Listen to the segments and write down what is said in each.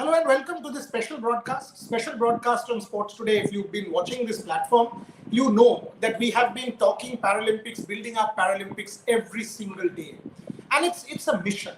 Hello and welcome to this special broadcast on Sports Today. If you've been watching this platform, you know that we have been talking Paralympics, building up Paralympics every single day. And it's a mission.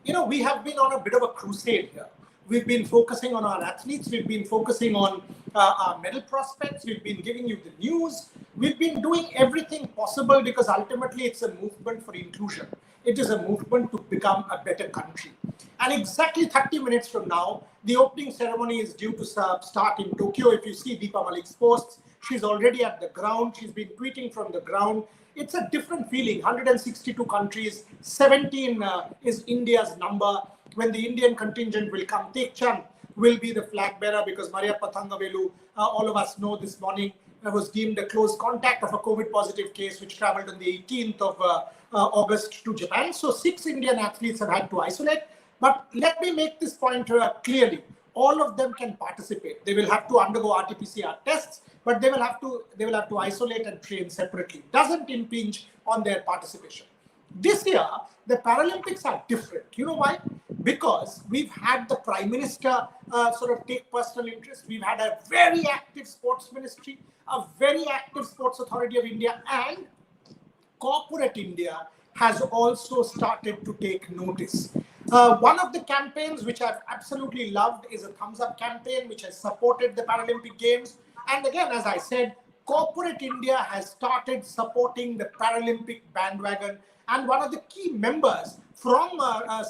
You know, we have been on a bit of a crusade here. We've been focusing on our athletes, we've been focusing on our medal prospects, we've been giving you the news, we've been doing everything possible because ultimately it's a movement for inclusion. It is a movement to become a better country. And exactly 30 minutes from now, the opening ceremony is due to start in Tokyo. If you see Deepa Malik's posts, she's already at the ground. She's been tweeting from the ground. It's a different feeling. 162 countries, 17 is India's number. When the Indian contingent will come, Tek Chand will be the flag bearer because Maria Pathangavelu, all of us know this morning, was deemed a close contact of a COVID positive case which traveled on the 18th of August to Japan. So 6 Indian athletes have had to isolate. But let me make this point clearly. All of them can participate. They will have to undergo RT-PCR tests, but they will have to isolate and train separately. Doesn't impinge on their participation. This year, the Paralympics are different. You know why? Because we've had the Prime Minister sort of take personal interest. We've had a very active sports ministry, a very active Sports Authority of India, and corporate India has also started to take notice. One of the campaigns which I've absolutely loved is a thumbs up campaign which has supported the Paralympic Games. And again, as I said, corporate India has started supporting the Paralympic bandwagon. And one of the key members from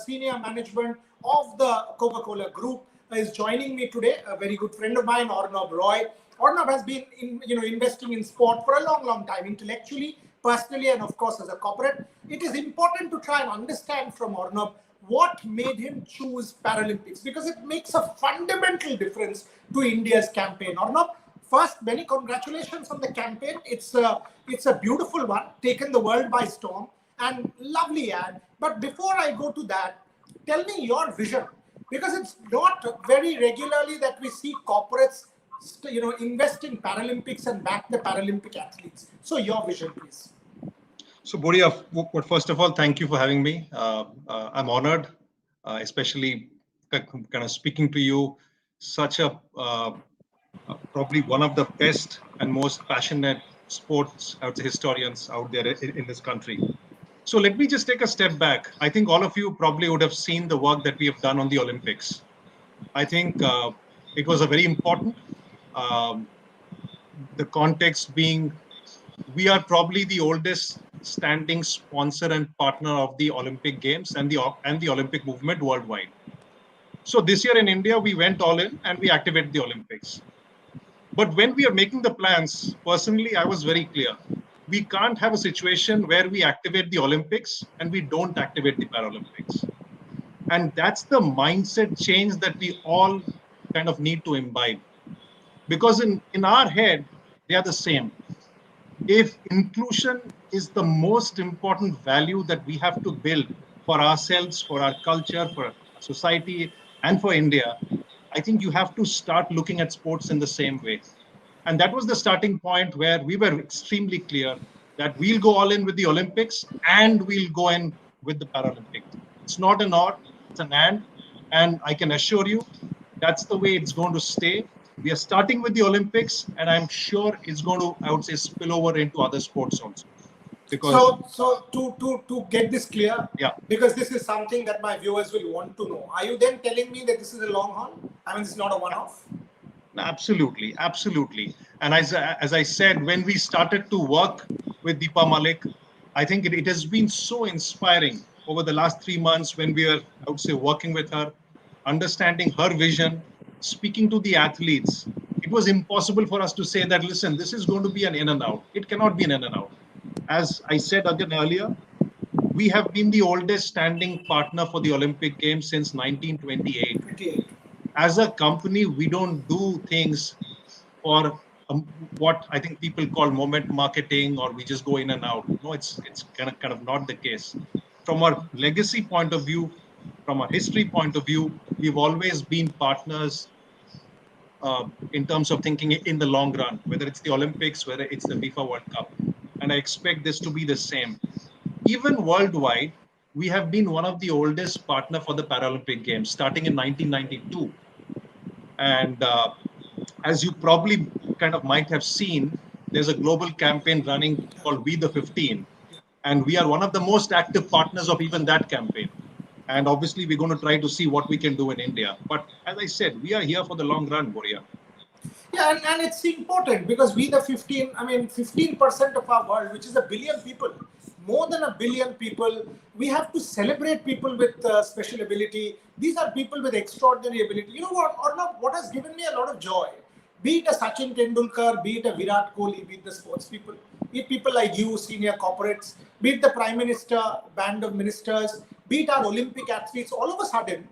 senior management of the Coca-Cola Group is joining me today, a very good friend of mine, Arnab Roy. Arnab has been investing in sport for a long time, intellectually, personally, and of course as a corporate. It is important to try and understand from Arnab what made him choose Paralympics, because it makes a fundamental difference to India's campaign. Arnab, first, many congratulations on the campaign. It's a beautiful one, taken the world by storm, and lovely ad. But before I go to that, tell me your vision, because it's not very regularly that we see corporates invest in Paralympics and back the Paralympic athletes. So your vision, please. So, Bodhi, first of all, thank you for having me. I'm honored, especially kind of speaking to you, such a probably one of the best and most passionate sports historians out there in this country. So let me just take a step back. I think all of you probably would have seen the work that we have done on the Olympics. I think it was a very important, the context being, we are probably the oldest standing sponsor and partner of the Olympic Games and the Olympic movement worldwide. So this year in India, we went all in and we activated the Olympics. But when we are making the plans, personally, I was very clear. We can't have a situation where we activate the Olympics and we don't activate the Paralympics. And that's the mindset change that we all kind of need to imbibe. Because in our head, they are the same. If inclusion is the most important value that we have to build for ourselves, for our culture, for our society, and for India, I think you have to start looking at sports in the same way. And that was the starting point where we were extremely clear that we'll go all in with the Olympics and we'll go in with the Paralympics. It's not an or, it's an and I can assure you that's the way it's going to stay. We are starting with the Olympics, and I'm sure it's going to, I would say, spill over into other sports also. Because so to get this clear, yeah, because this is something that my viewers will want to know. Are you then telling me that this is a long haul? I mean, it's not a one-off. Absolutely, absolutely. And as I said, when we started to work with Deepa Malik, I think it has been so inspiring over the last 3 months when we are, I would say, working with her, understanding her vision, speaking to the athletes. It was impossible for us to say that, listen, this is going to be an in and out. It cannot be an in and out. As I said again earlier, we have been the oldest standing partner for the Olympic Games since 1928. As a company, we don't do things for what I think people call moment marketing, or we just go in and out. No, it's kind of not the case. From our legacy point of view, from our history point of view, we've always been partners in terms of thinking in the long run, whether it's the Olympics, whether it's the FIFA World Cup. And I expect this to be the same. Even worldwide, we have been one of the oldest partner for the Paralympic Games, starting in 1992. And as you probably kind of might have seen, there's a global campaign running called We the 15. And we are one of the most active partners of even that campaign. And obviously, we're going to try to see what we can do in India. But as I said, we are here for the long run, Boria. Yeah, and it's important because we the 15, I mean 15% of our world, which is a billion people, more than a billion people, we have to celebrate people with special ability. These are people with extraordinary ability. You know what, or not, what has given me a lot of joy, be it a Sachin Tendulkar, be it a Virat Kohli, be it the sports people, be it people like you, senior corporates, be it the Prime Minister, band of ministers, be it our Olympic athletes, all of a sudden,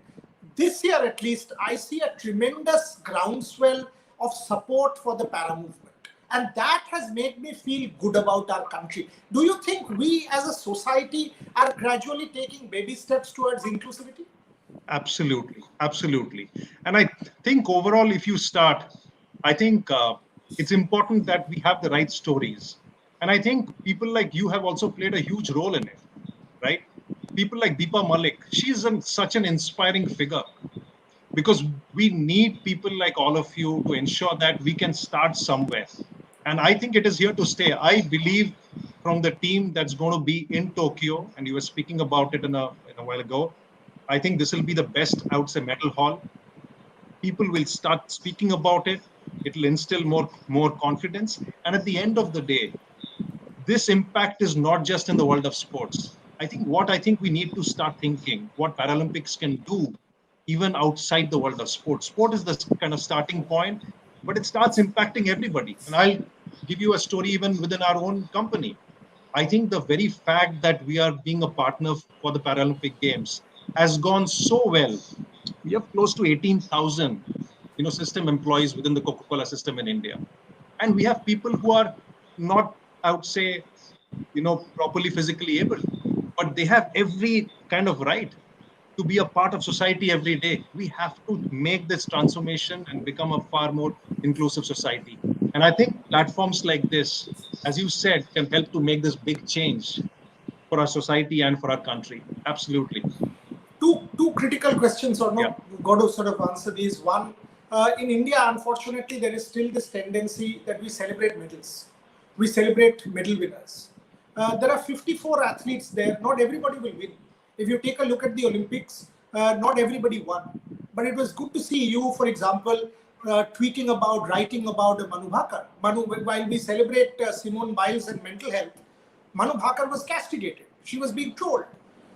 this year at least, I see a tremendous groundswell of support for the para movement. And that has made me feel good about our country. Do you think we as a society are gradually taking baby steps towards inclusivity? Absolutely. Absolutely. And I think overall, if you start, I think it's important that we have the right stories. And I think people like you have also played a huge role in it, right? People like Deepa Malik, she's such an inspiring figure, because we need people like all of you to ensure that we can start somewhere. And I think it is here to stay. I believe from the team that's going to be in Tokyo, and you were speaking about it in a while ago, I think this will be the best, I would say, medal haul. People will start speaking about it. It will instill more confidence. And at the end of the day, this impact is not just in the world of sports. I think we need to start thinking what Paralympics can do even outside the world of sports. Sport is the kind of starting point, but it starts impacting everybody. And I'll give you a story even within our own company. I think the very fact that we are being a partner for the Paralympic Games has gone so well. We have close to 18,000, system employees within the Coca-Cola system in India. And we have people who are not, I would say, properly physically able, but they have every kind of right to be a part of society every day. We have to make this transformation and become a far more inclusive society. And I think platforms like this, as you said, can help to make this big change for our society and for our country. Absolutely. Two critical questions, or not, Yeah. got to sort of answer these. One, in India, unfortunately, there is still this tendency that we celebrate medals. We celebrate medal winners. There are 54 athletes there. Not everybody will win. If you take a look at the Olympics, not everybody won. But it was good to see you, for example, tweeting about, writing about Manu Bhakar. Manu, while we celebrate Simone Biles and mental health, Manu Bhakar was castigated. She was being trolled.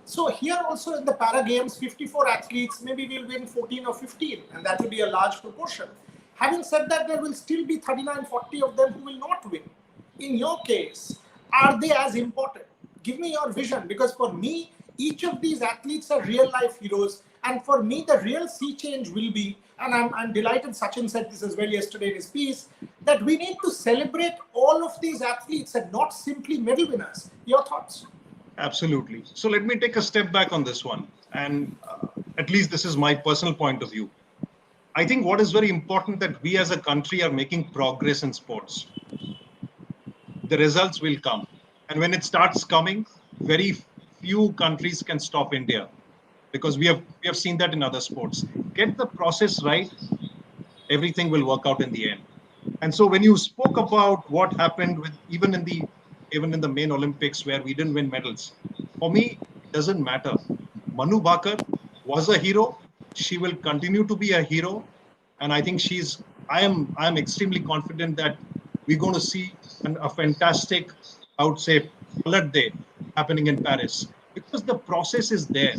So here also in the Para Games, 54 athletes, maybe we'll win 14 or 15, and that will be a large proportion. Having said that, there will still be 39, 40 of them who will not win. In your case, are they as important? Give me your vision, because for me, each of these athletes are real life heroes. And for me, the real sea change will be, and I'm delighted Sachin said this as well yesterday in his piece, that we need to celebrate all of these athletes and not simply medal winners. Your thoughts? Absolutely. So let me take a step back on this one. And at least this is my personal point of view. I think what is very important that we as a country are making progress in sports. The results will come. And when it starts coming, very few countries can stop India, because we have seen that in other sports. Get the process right, everything will work out in the end. And so when you spoke about what happened with even in the main Olympics where we didn't win medals, for me, it doesn't matter. Manu Bhakar was a hero. She will continue to be a hero. And I think I am extremely confident that we're going to see a fantastic, I would say, colored day happening in Paris, because the process is there.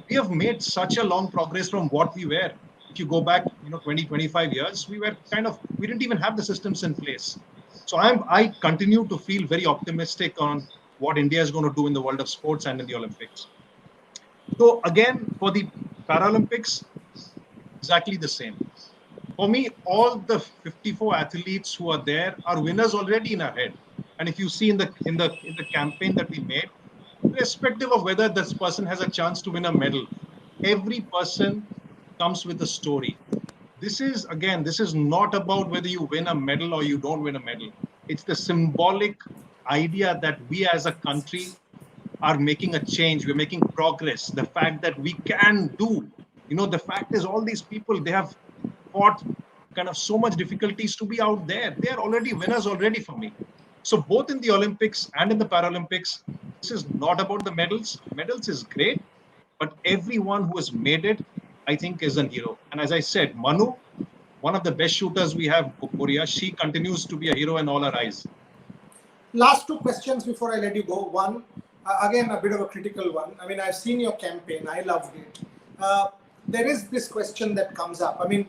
We have made such a long progress from what we were. If you go back, 20, 25 years, we didn't even have the systems in place. So I continue to feel very optimistic on what India is going to do in the world of sports and in the Olympics. So again, for the Paralympics, exactly the same. For me, all the 54 athletes who are there are winners already in our head. And if you see in the campaign that we made, irrespective of whether this person has a chance to win a medal, every person comes with a story. This is not about whether you win a medal or you don't win a medal. It's the symbolic idea that we as a country are making a change. We're making progress. The fact that we can do, the fact is all these people, they have fought kind of so much difficulties to be out there. They are already winners already for me. So both in the Olympics and in the Paralympics, this is not about the medals. Medals is great, but everyone who has made it, I think, is a hero. And as I said, Manu, one of the best shooters we have, Korea, she continues to be a hero in all our eyes. Last two questions before I let you go. One, again, a bit of a critical one. I mean, I've seen your campaign. I loved it. There is this question that comes up. I mean,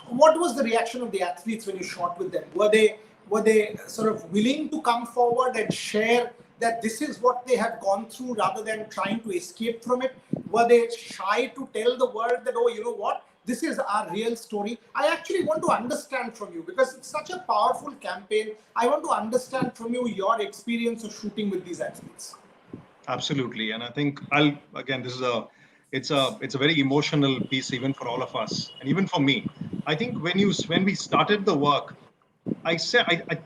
what was the reaction of the athletes when you shot with them? Were they sort of willing to come forward and share that this is what they have gone through rather than trying to escape from it? Were they shy to tell the world that, oh, you know what? This is our real story. I actually want to understand from you, because it's such a powerful campaign. I want to understand from you your experience of shooting with these athletes. Absolutely. And I think this is it's a very emotional piece even for all of us, and even for me. I think when we started the work, I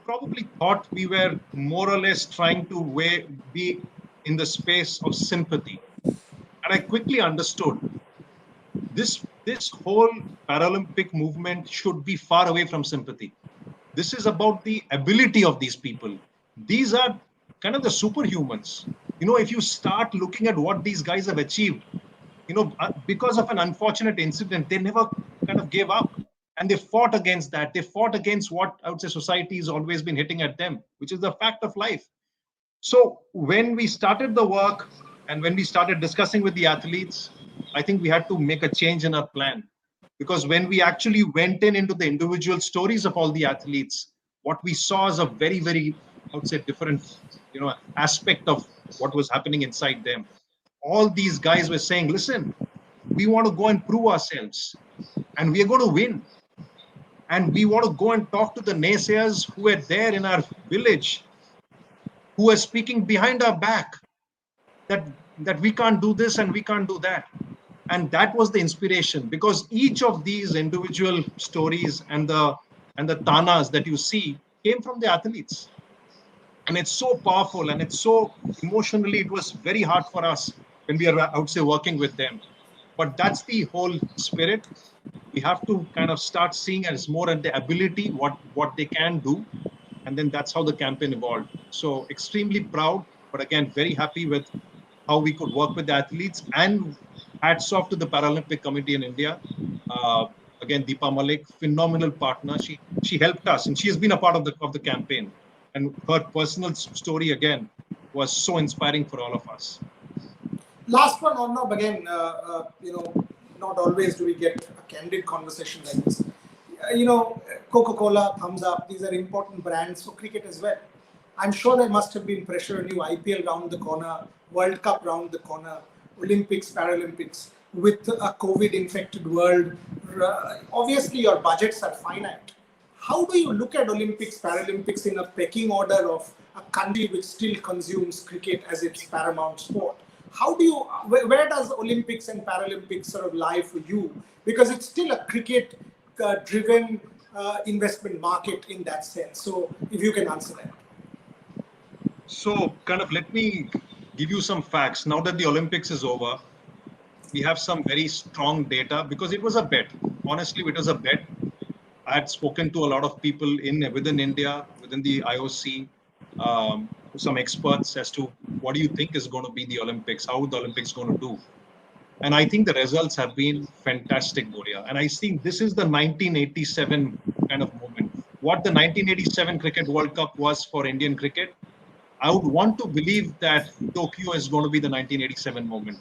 probably thought we were more or less trying to be in the space of sympathy. And I quickly understood this whole Paralympic movement should be far away from sympathy. This is about the ability of these people. These are kind of the superhumans. You know, if you start looking at what these guys have achieved, you know, because of an unfortunate incident, they never kind of gave up. And they fought against that. They fought against what I would say society has always been hitting at them, which is the fact of life. So when we started the work and when we started discussing with the athletes, I think we had to make a change in our plan. Because when we actually went into the individual stories of all the athletes, what we saw is a very, very, I would say, different, you know, aspect of what was happening inside them. All these guys were saying, listen, we want to go and prove ourselves and we are going to win. And we want to go and talk to the naysayers who are there in our village, who are speaking behind our back that we can't do this and we can't do that. And that was the inspiration, because each of these individual stories and the tanas that you see came from the athletes. And it's so powerful and it's so emotionally, it was very hard for us when we are, I would say, working with them. But that's the whole spirit. We have to kind of start seeing as more at the ability, what they can do. And then that's how the campaign evolved. So extremely proud, but again, very happy with how we could work with the athletes, and hats off to the Paralympic Committee in India. Again, Deepa Malik, phenomenal partner. She helped us, and she has been a part of the campaign. And her personal story again was so inspiring for all of us. Last one, Arnab, again, you know, not always do we get a candid conversation like this. You know, Coca-Cola, Thumbs Up, these are important brands for cricket as well. I'm sure there must have been pressure on you, IPL round the corner, World Cup round the corner, Olympics, Paralympics, with a COVID-infected world. Obviously, your budgets are finite. How do you look at Olympics, Paralympics in a pecking order of a country which still consumes cricket as its paramount sport? How do you, where does Olympics and Paralympics sort of lie for you? Because it's still a cricket-driven investment market in that sense. So if you can answer that. So kind of let me give you some facts. Now that the Olympics is over, we have some very strong data, because it was a bet. Honestly, it was a bet. I had spoken to a lot of people within India, within the IOC, some experts as to what do you think is going to be the Olympics, how the Olympics going to do. And I think the results have been fantastic, Boria. And I think this is the 1987 kind of moment. What the 1987 Cricket World Cup was for Indian cricket, I would want to believe that Tokyo is going to be the 1987 moment.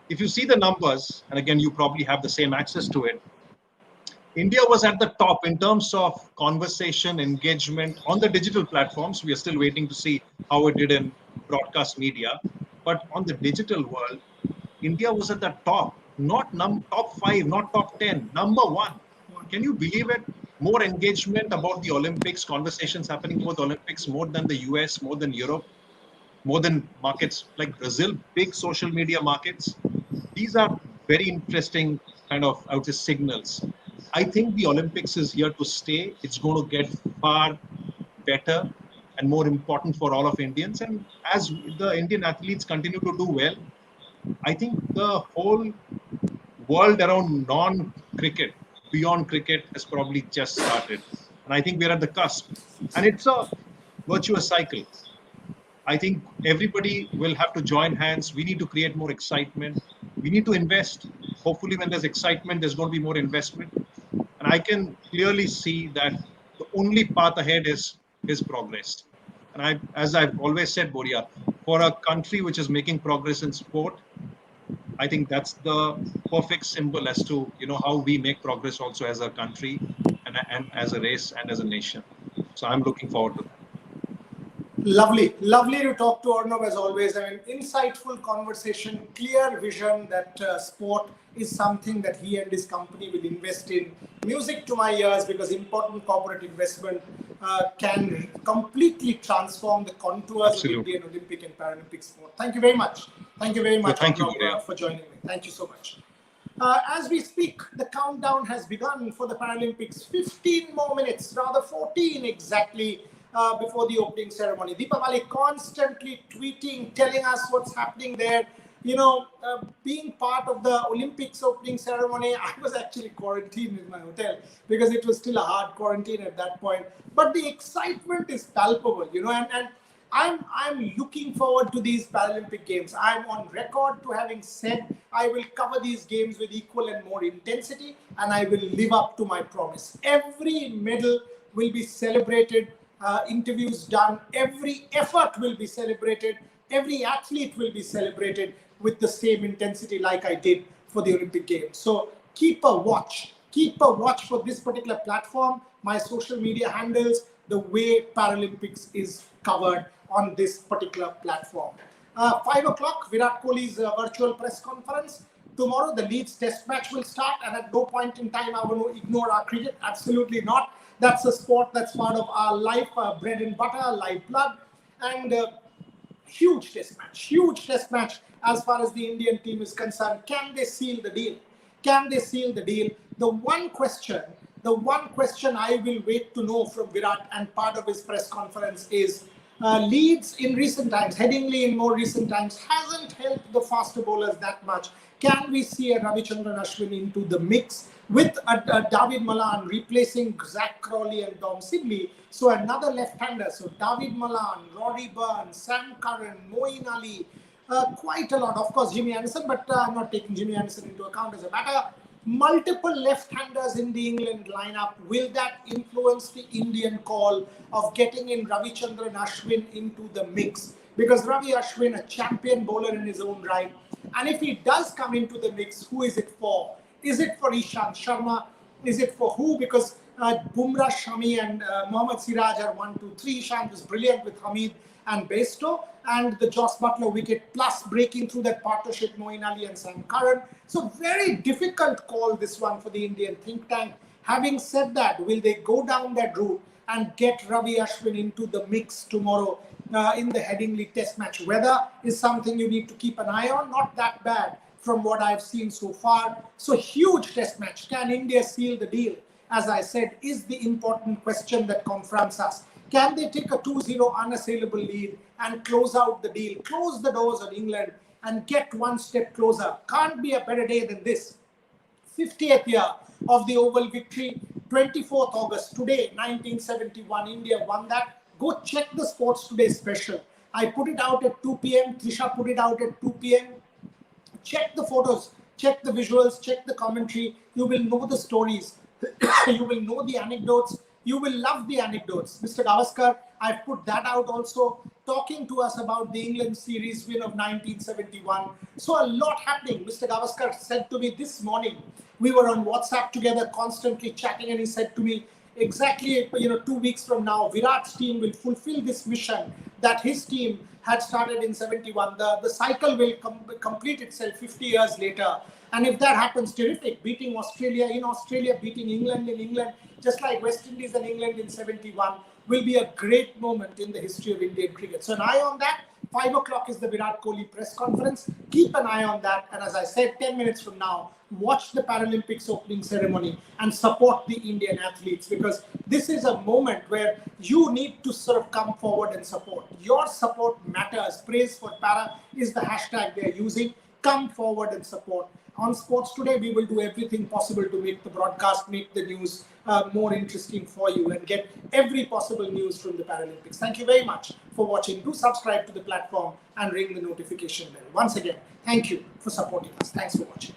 If you see the numbers, and again, you probably have the same access to it, India was at the top in terms of conversation, engagement on the digital platforms. We are still waiting to see how it did in broadcast media. But on the digital world, India was at the top, not top 5, not top 10, number 1. Can you believe it? More engagement about the Olympics, conversations happening about the Olympics more than the US, more than Europe, more than markets like Brazil, big social media markets. These are very interesting kind of, I would say, signals. I think the Olympics is here to stay. It's going to get far better and more important for all of Indians. And as the Indian athletes continue to do well, I think the whole world around non-cricket beyond cricket has probably just started. And I think we're at the cusp. And it's a virtuous cycle. I think everybody will have to join hands. We need to create more excitement. We need to invest. Hopefully, when there's excitement, there's going to be more investment. And I can clearly see that the only path ahead is progress. And as I've always said, Boria, for a country which is making progress in sport, I think that's the perfect symbol as to how we make progress also as a country and as a race and as a nation. So I'm looking forward to that. Lovely, lovely to talk to Arnav as always. I mean, insightful conversation, clear vision that sport is something that he and his company will invest in. Music to my ears, because important corporate investment can completely transform the contours Absolutely. of Indian Olympic and Paralympic sport. Thank you very much. Thank you very much, Thank you, Arnav, for joining me. Thank you so much. As we speak, the countdown has begun for the Paralympics. 15 more minutes, rather 14 exactly, before the opening ceremony. Deepavali constantly tweeting, telling us what's happening there. Being part of the Olympics opening ceremony, I was actually quarantined in my hotel because it was still a hard quarantine at that point. But the excitement is palpable, and I'm looking forward to these Paralympic Games. I'm on record to having said I will cover these games with equal and more intensity, and I will live up to my promise. Every medal will be celebrated, interviews done, every effort will be celebrated, every athlete will be celebrated with the same intensity like I did for the Olympic Games. So keep a watch for this particular platform, my social media handles, the way Paralympics is covered on this particular platform. 5 o'clock, Virat Kohli's virtual press conference. Tomorrow, the Leeds Test match will start, and at no point in time I want to ignore our cricket. Absolutely not. That's a sport that's part of our life, bread and butter, lifeblood, and huge test match as far as the Indian team is concerned. Can they seal the deal? The one question I will wait to know from Virat and part of his press conference is, Leeds in recent times, Headingley in more recent times, hasn't helped the faster bowlers that much. Can we see a Ravichandran Ashwin into the mix with David Malan replacing Zach Crawley and Dom Sibley? So another left-hander. So David Malan, Rory Burns, Sam Curran, Moeen Ali, quite a lot. Of course, Jimmy Anderson, but I'm not taking Jimmy Anderson into account as a matter. Multiple left-handers in the England lineup. Will that influence the Indian call of getting in Ravichandran Ashwin into the mix? Because Ravi Ashwin, a champion bowler in his own right, and if he does come into the mix, who is it for? Is it for Ishant Sharma? Is it for who? Because Bumrah, Shami and Mohammad Siraj are 1, 2, 3. Ishant was brilliant with Hamid and Bairstow, and the Joss Butler wicket, plus breaking through that partnership, Moeen Ali and Sam Curran. So very difficult call, this one, for the Indian think tank. Having said that, will they go down that route and get Ravi Ashwin into the mix tomorrow in the Headingley Test match? Weather is something you need to keep an eye on. Not that bad from what I've seen so far. So huge Test match. Can India seal the deal? As I said, is the important question that confronts us. Can they take a 2-0 unassailable lead and close out the deal, close the doors on England and get one step closer? Can't be a better day than this. 50th year of the Oval victory, 24th August, today, 1971, India won that. Go check the Sports Today special. I put it out at 2 p.m. Trisha put it out at 2 p.m. Check the photos, check the visuals, check the commentary. You will know the stories. You will know the anecdotes. You will love the anecdotes. Mr. Gavaskar, I've put that out also, talking to us about the England series win of 1971. So a lot happening. Mr. Gavaskar said to me this morning, we were on WhatsApp together, constantly chatting, and he said to me, exactly 2 weeks from now, Virat's team will fulfill this mission that his team had started in 71. The cycle will complete itself 50 years later. And if that happens, terrific. Beating Australia in Australia, beating England in England, just like West Indies and England in 71, will be a great moment in the history of Indian cricket. So an eye on that. 5 o'clock is the Virat Kohli press conference. Keep an eye on that. And as I said, 10 minutes from now, watch the Paralympics opening ceremony and support the Indian athletes, because this is a moment where you need to sort of come forward and support. Your support matters. Praise for Para is the hashtag they're using. Come forward and support. On Sports Today, we will do everything possible to make the broadcast, make the news more interesting for you and get every possible news from the Paralympics. Thank you very much for watching. Do subscribe to the platform and ring the notification bell. Once again, thank you for supporting us. Thanks for watching.